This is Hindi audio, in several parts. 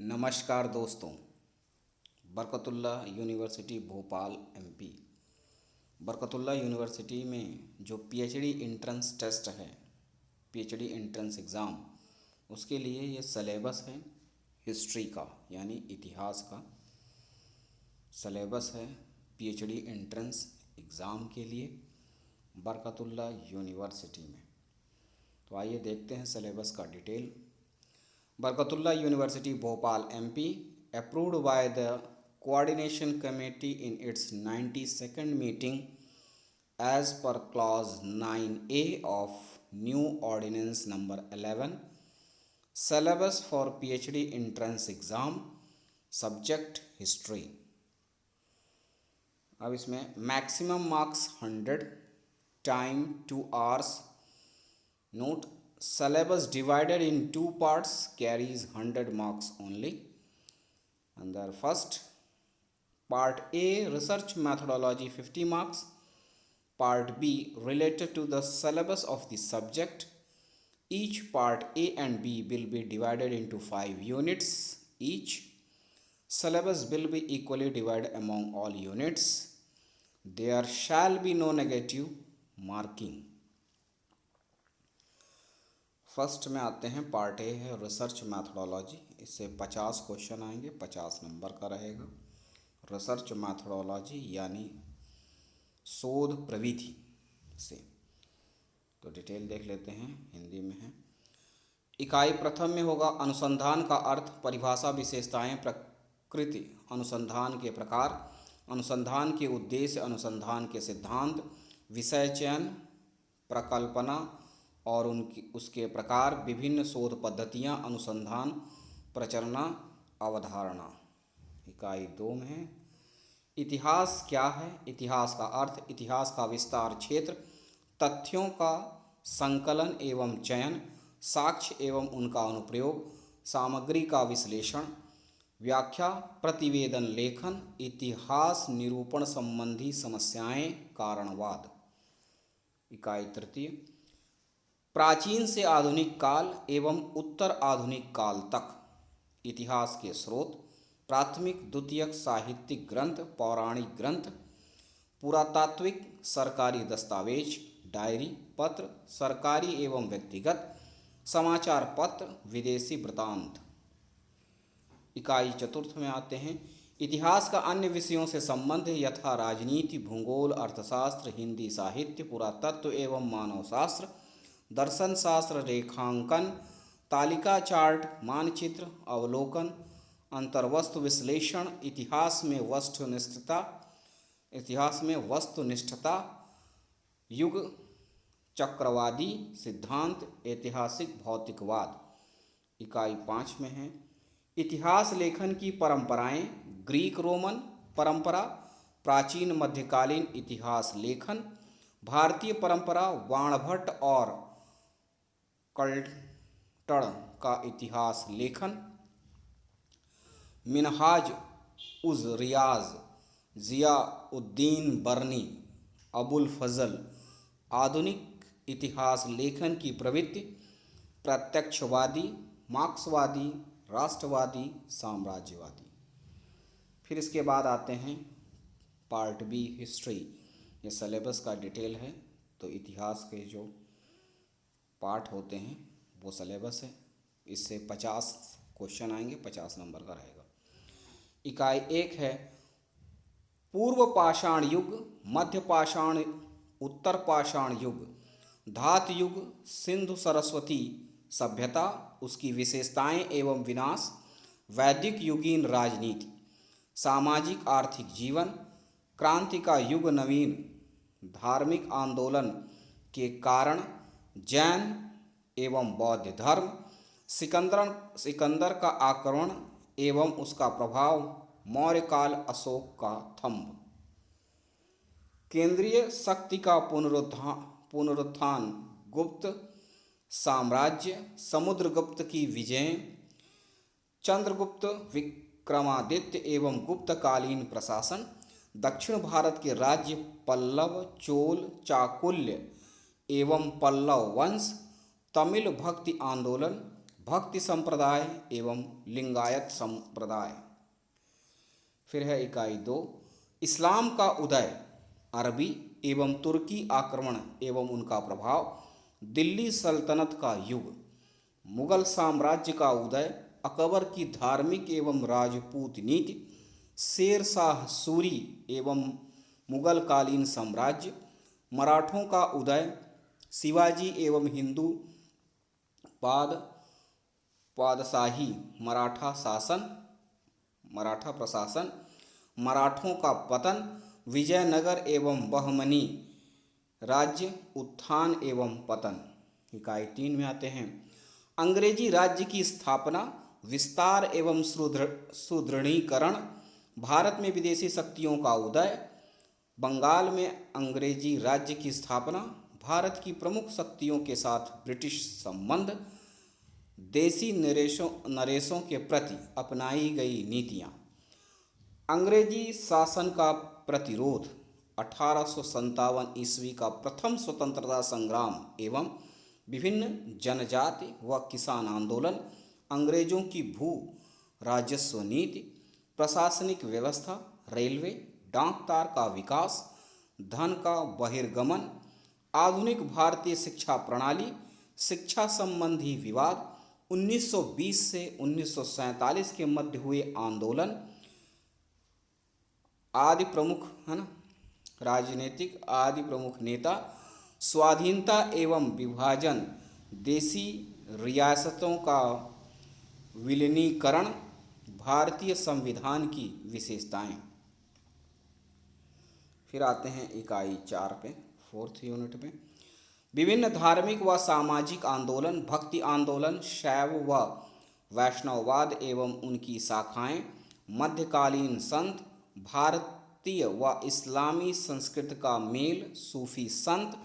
नमस्कार दोस्तों। Barkatullah university Bhopal MP. Barkatullah university में जो पीएचडी एंट्रेंस टेस्ट है, पीएचडी एंट्रेंस एग्ज़ाम, उसके लिए ये सलेबस है हिस्ट्री का, यानी इतिहास का सलेबस है पीएचडी एंट्रेंस एग्ज़ाम के लिए बरकतुल्लाह यूनिवर्सिटी में। तो आइए देखते हैं सलेबस का detail. Barkatullah University Bhopal MP approved by the Coordination Committee in its 92nd meeting as per clause 9A of new ordinance number 11 syllabus for PhD entrance exam subject history। अब इसमें maximum marks 100, time 2 hours। Note, syllabus divided in two parts carries 100 marks only. And the first part A, research methodology, 50 marks. Part B, related to the syllabus of the subject. Each part A and B will be divided into 5 units each. Syllabus will be equally divided among all units. There shall be no negative marking। First में आते हैं, पार्ट ए है रिसर्च मैथडोलॉजी। इससे 50 क्वेश्चन आएंगे, 50 नंबर का रहेगा। रिसर्च मैथडोलॉजी यानी शोध प्रविधि से। तो डिटेल देख लेते हैं, हिंदी में है। इकाई प्रथम में होगा अनुसंधान का अर्थ, परिभाषा, विशेषताएं, प्रकृति, अनुसंधान के प्रकार, अनुसंधान के उद्देश्य, अनुसंधान के सिद्धांत, विषय चयन, प्रकल्पना और उसके प्रकार, विभिन्न शोध पद्धतियाँ, अनुसंधान, प्रचरना, अवधारणा। इकाई 2 में है इतिहास क्या है। इतिहास का अर्थ, इतिहास का विस्तार क्षेत्र, तथ्यों का संकलन एवं चयन, साक्ष्य एवं उनका अनुप्रयोग, सामग्री का विश्लेषण, व्याख्या, प्रतिवेदन लेखन, इतिहास निरूपण संबंधी समस्याएं, कारणवाद। इकाई तृतीय प्राचीन से आधुनिक काल एवं उत्तर आधुनिक काल तक, इतिहास के स्रोत, प्राथमिक द्वितीयक साहित्यिक ग्रंथ, पौराणिक ग्रंथ, पुरातात्विक, सरकारी दस्तावेज, डायरी, पत्र, सरकारी एवं व्यक्तिगत, समाचार पत्र, विदेशी वृत्तांत। इकाई चतुर्थ में आते हैं इतिहास का अन्य विषयों से संबंध, यथा राजनीति, भूगोल, अर्थशास्त्र, हिंदी साहित्य, पुरातत्व एवं मानव शास्त्र, दर्शन शास्त्र, रेखांकन, तालिका, चार्ट, मानचित्र, अवलोकन, अंतर्वस्तु विश्लेषण, इतिहास में वस्तुनिष्ठता, युग चक्रवादी सिद्धांत, ऐतिहासिक भौतिकवाद। इकाई 5 में है इतिहास लेखन की परंपराएं, ग्रीक रोमन परंपरा, प्राचीन मध्यकालीन इतिहास लेखन, भारतीय परंपरा, वाणभट्ट और कल्टड़ का इतिहास लेखन, मिनहाज उज रियाज, जिया उद्दीन बर्नी, अबुल फजल, आधुनिक इतिहास लेखन की प्रवृत्ति, प्रत्यक्षवादी, मार्क्सवादी, राष्ट्रवादी, साम्राज्यवादी। फिर इसके बाद आते हैं पार्ट बी हिस्ट्री। ये सलेबस का डिटेल है। तो इतिहास के जो पार्ट होते हैं वो सलेबस है। इससे 50 क्वेश्चन आएंगे, 50 नंबर का रहेगा। इकाई 1 है पूर्व पाषाण युग, मध्य पाषाण, उत्तर पाषाण युग, धातु युग, सिंधु सरस्वती सभ्यता, उसकी विशेषताएं एवं विनाश, वैदिक युगीन राजनीति, सामाजिक आर्थिक जीवन, क्रांति का युग, नवीन धार्मिक आंदोलन के कारण, जैन एवं बौद्ध धर्म, सिकंदर का आक्रमण एवं उसका प्रभाव, मौर्य काल, अशोक का थंब, केंद्रीय शक्ति का पुनरुत्थान, गुप्त साम्राज्य, समुद्रगुप्त की विजय, चंद्रगुप्त, विक्रमादित्य एवं गुप्तकालीन प्रशासन, दक्षिण भारत के राज्य, पल्लव, चोल, चाकुल्य एवं पल्लव वंश, तमिल भक्ति आंदोलन, भक्ति संप्रदाय एवं लिंगायत संप्रदाय। फिर है इकाई 2, इस्लाम का उदय, अरबी एवं तुर्की आक्रमण एवं उनका प्रभाव, दिल्ली सल्तनत का युग, मुगल साम्राज्य का उदय, अकबर की धार्मिक एवं राजपूत नीति, शेर शाह सूरी एवं मुगल कालीन साम्राज्य, मराठों का उदय, शिवाजी एवं हिंदू पाद पादशाही, मराठा प्रशासन, मराठों का पतन, विजयनगर एवं बहमनी राज्य उत्थान एवं पतन। इकाई 3 में आते हैं, अंग्रेजी राज्य की स्थापना, विस्तार एवं सुदृढ़ीकरण, भारत में विदेशी शक्तियों का उदय, बंगाल में अंग्रेजी राज्य की स्थापना, भारत की प्रमुख शक्तियों के साथ ब्रिटिश संबंध, देसी नरेशों के प्रति अपनाई गई नीतियाँ, अंग्रेजी शासन का प्रतिरोध, 1857 ईस्वी का प्रथम स्वतंत्रता संग्राम एवं विभिन्न जनजाति व किसान आंदोलन, अंग्रेजों की भू राजस्व नीति, प्रशासनिक व्यवस्था, रेलवे, डाक तार का विकास, धन का बहिर्गमन, आधुनिक भारतीय शिक्षा प्रणाली, शिक्षा संबंधी विवाद, 1920 से 1947 के मध्य हुए आंदोलन आदि प्रमुख, है ना, राजनीतिक आदि प्रमुख नेता, स्वाधीनता एवं विभाजन, देसी रियासतों का विलीनीकरण, भारतीय संविधान की विशेषताएं। फिर आते हैं इकाई 4 पे, 4th यूनिट में, विभिन्न धार्मिक व सामाजिक आंदोलन, भक्ति आंदोलन, शैव व वैष्णववाद एवं उनकी शाखाएं, मध्यकालीन संत, भारतीय व इस्लामी संस्कृति का मेल, सूफी संत,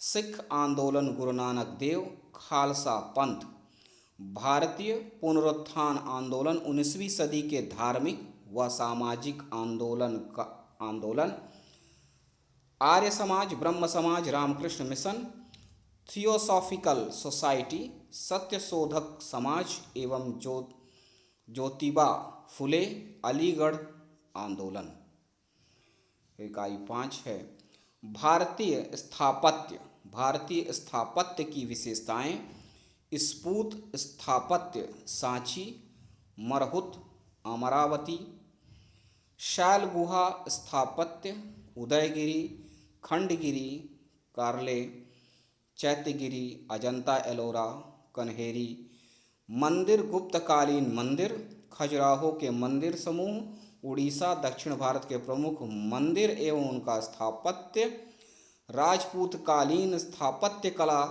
सिख आंदोलन, गुरु नानक देव, खालसा पंथ, भारतीय पुनरुत्थान आंदोलन, 19वीं सदी के धार्मिक व सामाजिक आंदोलन, आर्य समाज, ब्रह्म समाज, रामकृष्ण मिशन, थियोसॉफिकल सोसाइटी, सत्य शोधक समाज एवं ज्योतिबा फुले, अलीगढ़ आंदोलन। इकाई 5 है, भारतीय स्थापत्य की विशेषताएं, स्फूत स्थापत्य, सांची, मरहुत, अमरावती, शैल गुहा स्थापत्य, उदयगिरी, खंडगिरी, कार्ले, चैत्यगिरी, अजंता एलोरा, कन्हेरी, मंदिर, गुप्तकालीन मंदिर, खजुराहो के मंदिर समूह, उड़ीसा, दक्षिण भारत के प्रमुख मंदिर एवं उनका स्थापत्य, राजपूत कालीन स्थापत्य कला,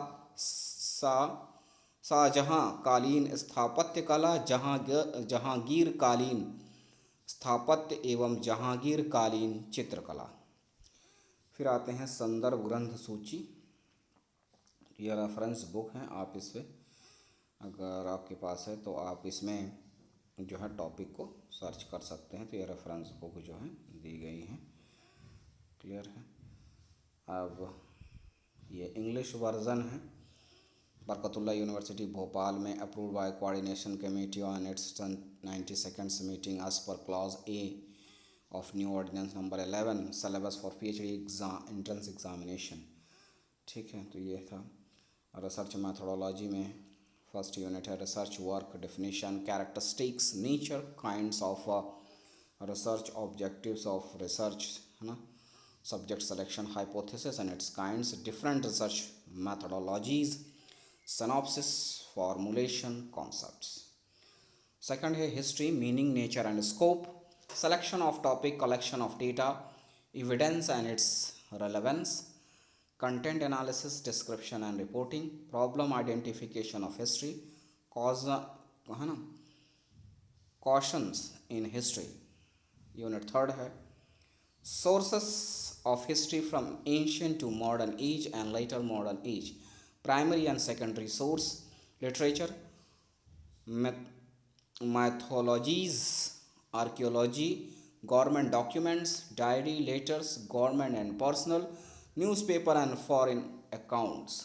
शाहजहां कालीन स्थापत्य कला, जहांगीर कालीन स्थापत्य एवं जहांगीर कालीन चित्रकला। फिर आते हैं संदर्भ ग्रंथ सूची। यह रेफरेंस बुक है, आप इस पर अगर आपके पास है तो आप इसमें जो है टॉपिक को सर्च कर सकते हैं। तो ये रेफरेंस बुक जो है दी गई है, क्लियर है। अब ये इंग्लिश वर्जन है, बरकतुल्लाह यूनिवर्सिटी भोपाल में approved by coordination committee on its 92nd meeting as per clause A of new ordinance number 11 syllabus for PhD exam entrance examination. ठीक है, तो ये था रिसर्च मैथडोलॉजी में फर्स्ट यूनिट है research work, definition, characteristics, nature, kinds of research, objectives of research, है ना, subject selection, hypothesis and its kinds, different research methodologies, synopsis, formulation, concepts. Second है history, meaning, nature and scope, selection of topic, collection of data, evidence and its relevance, content analysis, description and reporting, problem identification of history, cautions in history। Unit 3 है sources of history from ancient to modern age and later modern age, primary and secondary source, literature, mythologies, archaeology, government documents, diary, letters, government and personal, newspaper and foreign accounts।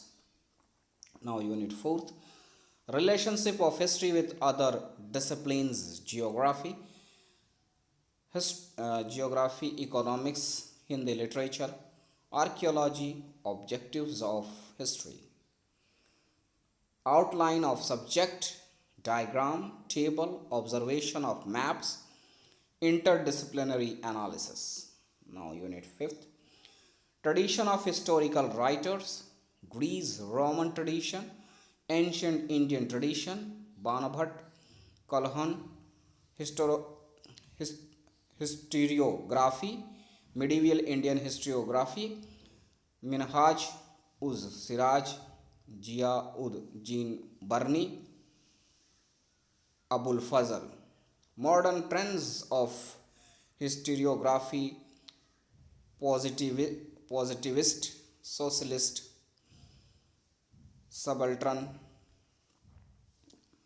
Now unit 4th, Relationship of history with other disciplines: geography, economics, Hindi literature, archaeology. Objectives of history: outline of subject, diagram, table, observation of maps, interdisciplinary analysis. Now, Unit 5th. Tradition of historical writers: Greece Roman tradition, ancient Indian tradition, Banabhat, Kalhan, Histor- his- historiography, medieval Indian historiography, Minhaj uz Siraj, Jia ud Jin Barni, Abul Fazl. Modern trends of historiography: positivist, socialist, subaltern,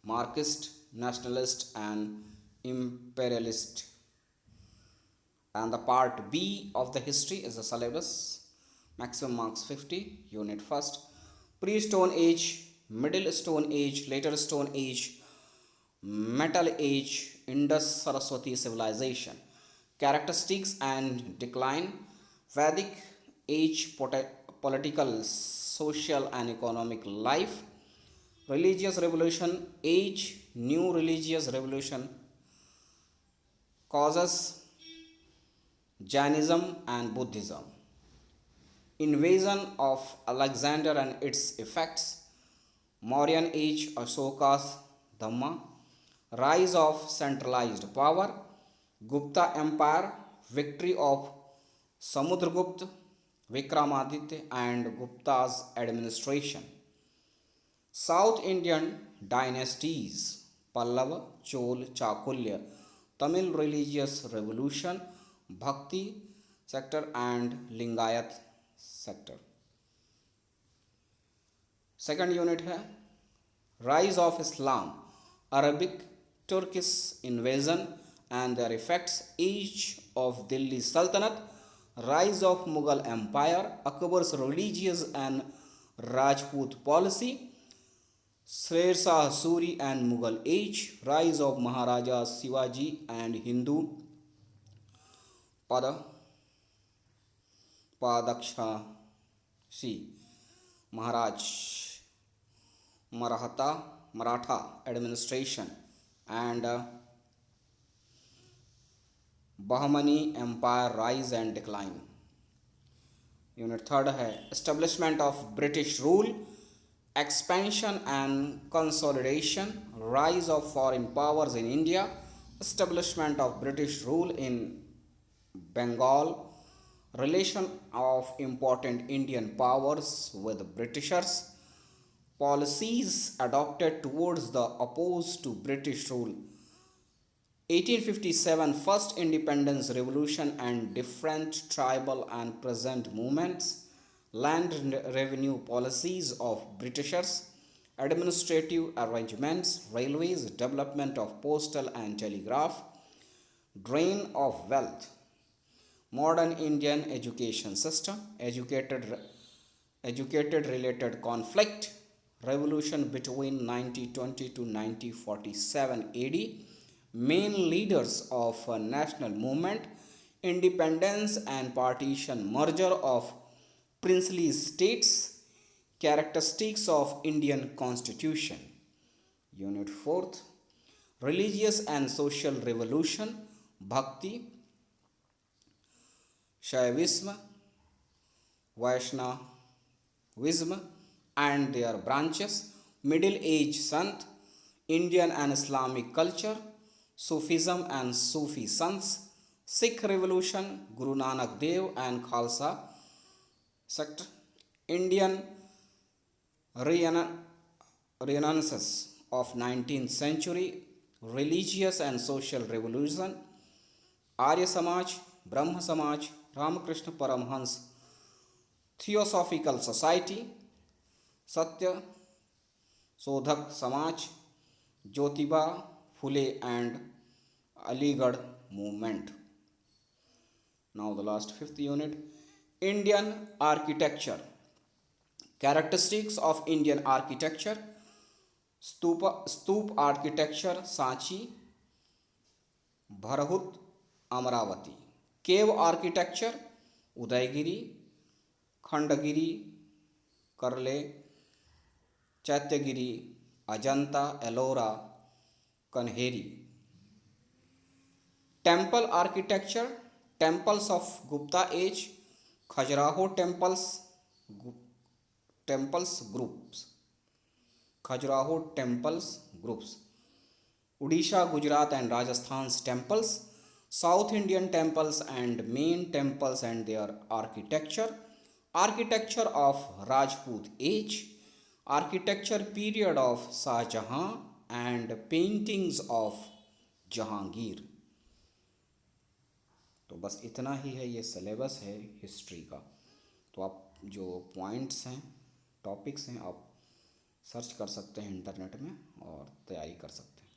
Marxist, nationalist, and imperialist. And the part B of the history is the syllabus. Maximum marks 50. Unit first. Pre-Stone Age, Middle Stone Age, Later Stone Age, Metal Age, Indus Saraswati civilization. Characteristics and decline: Vedic age, political, social, and economic life. Religious revolution age, new religious revolution causes: Jainism and Buddhism. Invasion of Alexander and its effects: Mauryan age, Ashoka's Dhamma. Rise of centralized power: Gupta Empire, victory of Samudragupta, Vikramaditya, and Gupta's administration. South Indian dynasties: Pallava, Chol, Chakulya. Tamil religious revolution: Bhakti sector and Lingayat sector. Second unit है Rise of Islam, Arabic Turkish invasion and their effects, age of Delhi Sultanate, rise of Mughal Empire, Akbar's religious and Rajput policy, Sher Shah Suri and Mughal age, rise of Maharaja Shivaji and Hindu Pada Padaksha Maharaj Maratha administration and Bahmani Empire rise and decline. Unit third है Establishment of British rule, expansion and consolidation, rise of foreign powers in India, establishment of British rule in Bengal, relation of important Indian powers with Britishers, policies adopted towards the opposed to British rule, 1857 First Independence Revolution and different tribal and peasant movements, land revenue policies of Britishers, administrative arrangements, railways, development of postal and telegraph, drain of wealth, modern Indian education system, educated related conflict, revolution between 9020 to 9047 AD, main leaders of a national movement, independence and partition, merger of princely states, characteristics of Indian constitution. Unit 4th Religious and social revolution, Bhakti, Shaivism, Vaishnavism and their branches, Middle Age Sant, Indian and Islamic culture, Sufism and Sufi sons, Sikh revolution, Guru Nanak Dev and Khalsa sect, Indian Renaissance of 19th century, religious and social revolution, Arya Samaj, Brahma Samaj, Ramakrishna Paramhans, Theosophical Society, Satya Sodhak Samaj, Jyotiba Phule and Aligarh movement. Now the last fifth unit Indian architecture. Characteristics of Indian architecture: stupa architecture Sanchi, Bharhut, Amaravati. Cave architecture Udayagiri, Khandagiri, Karle, Chaityagiri, Ajanta, Ellora, Kanheri. Temple architecture temples of Gupta age, Khajuraho temples groups, Khajuraho temples groups. Orissa, Gujarat and Rajasthan temples, south Indian temples and main temples and their architecture, architecture of Rajput age, architecture period of Shah Jahan and paintings of Jahangir. तो बस इतना ही है, ये सिलेबस है हिस्ट्री का। तो आप जो पॉइंट्स हैं, टॉपिक्स हैं, आप सर्च कर सकते हैं इंटरनेट में और तैयारी कर सकते हैं।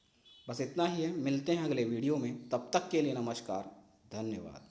बस इतना ही है, मिलते हैं अगले वीडियो में। तब तक के लिए नमस्कार, धन्यवाद।